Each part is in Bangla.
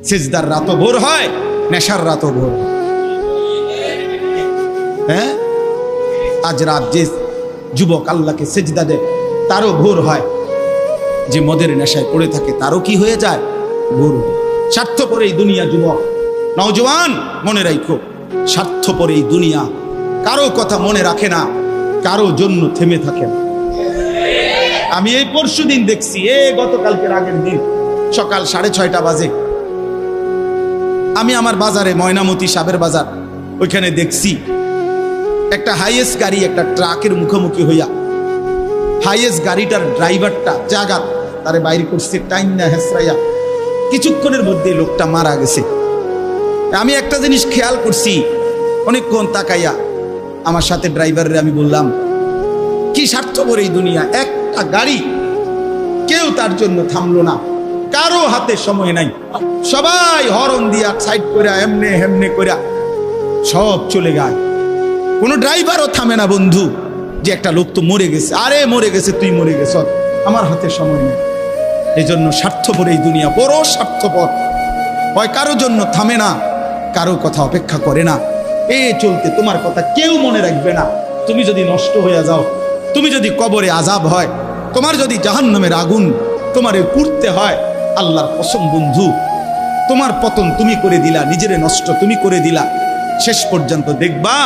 সেজদার রাতও ভোর হয়, নেশার রাতও ভোর হয়। হ্যাঁ, আজ রাত যে যুবক আল্লাহকে সেজদা দেয় তারও ভোর হয়, যে মদের নেশায় পড়ে থাকে তারও কি হয়ে যায়, ভোর হয়। স্বার্থপর এই দুনিয়া যুবক, নওজওয়ান মনে রাখো, স্বার্থপর এই দুনিয়া, কারো কথা মনে রাখে না, কারো জন্য থেমে থাকে না। আমি এই পরশুদিন দেখছি, গতকালকের আগের দিন সকাল 6:30 বাজে আমি আমার বাজারে, ময়নামতি সাবের বাজার, ওইখানে দেখছি একটা হাইয়েস্ট গাড়ি একটা ট্রাকের মুখোমুখি হইয়া, হাইয়েস্ট গাড়িটার ড্রাইভারটা জাগাত তারে বাইরে করছে টাইম না হেসরাইয়া, কিছুক্ষণের মধ্যে লোকটা মারা গেছে। আমি একটা জিনিস খেয়াল করছি, অনেকক্ষণ তাকাইয়া আমার সাথে ড্রাইভারের আমি বললাম, কি স্বার্থপর এই দুনিয়া, একটা গাড়ি কেউ তার জন্য থামলো না, কারো হাতে সময় নাই, সবাই হরন দিয়া সাইড করে এমনে হেমনে করে সব চলে যায়, কোনো ড্রাইভারও থামে না বন্ধু, যে একটা লোক তো মরে গেছে, আরে মরে গেছে, তুই মরে গেছ, আমার হাতে সময় নেই। এই জন্য স্বার্থপর এই দুনিয়া, বড় স্বার্থপর, হয় কারো জন্য থামে না, কারো কথা অপেক্ষা করে না, চলতে তোমার কথা কেউ মনে রাখবে না। তুমি যদি নষ্ট হয়ে যাও, তুমি যদি কবরে আযাব হয়, তোমার যদি জাহান্নামের আগুন তোমারে পুড়তে হয়, আল্লাহর কসম বন্ধু, তোমার পতন তুমি করে দিলা, নিজেরে নষ্ট তুমি করে দিলা, শেষ পর্যন্ত দেখবা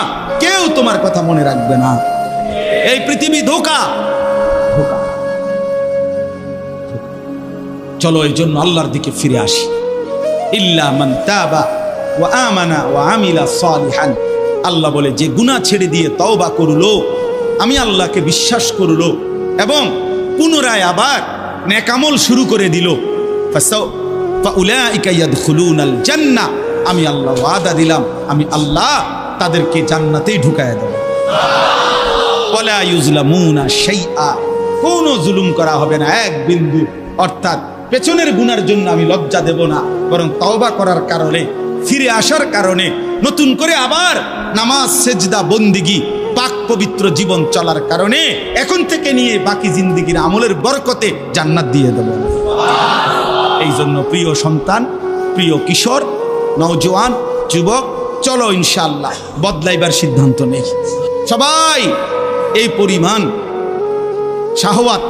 কেউ তোমার কথা মনে রাখবে না। এই পৃথিবী ধোঁকা, ধোঁকা। চলো এই জন্য আল্লাহর দিকে ফিরে আসি। ইল্লা মান তাবা ওয়া আমানা ওয়া আমিলা সালিহান, আল্লাহ বলে যে গুনাহ ছেড়ে দিয়ে তওবা করলো, আমি আল্লাহকে বিশ্বাস করলো এবং পুনরায় আবার নেক আমল শুরু করে দিল, ফাউলাইকা ইয়াদখুলুনাল জান্নাহ, আমি আল্লাহ ওয়াদা দিলাম, আমি আল্লাহ তাদেরকে জান্নাতেই ঢুকায় দেব। ওয়ালা ইউজলামুনা শাইআ, কোনো জুলুম করা হবে না এক বিন্দু, অর্থাৎ পেছনের গুনার জন্য আমি লজ্জা দেব না, বরং তওবা করার কারণে, ফিরে আসার কারণে, নতুন করে আবার নামাজ সেজদা বন্দিগি পাক পবিত্র জীবন চলার কারণে এখন থেকে নিয়ে বাকি জিন্দেগির আমলের বরকতে জান্নাত দিয়ে দেব। এই জন্য প্রিয় সন্তান, প্রিয় কিশোর, নওজোয়ান, যুবক, চলো ইনশাআল্লাহ বদলাইবার সিদ্ধান্ত নেই। সবাই এই পরিমাণ শাহওয়াত,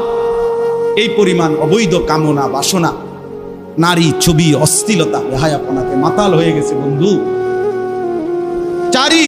এই পরিমাণ অবৈধ কামনা বাসনা, নারী ছবি অশ্লীলতা বেহায়াপনাতে মাতাল হয়ে গেছে বন্ধু। চারি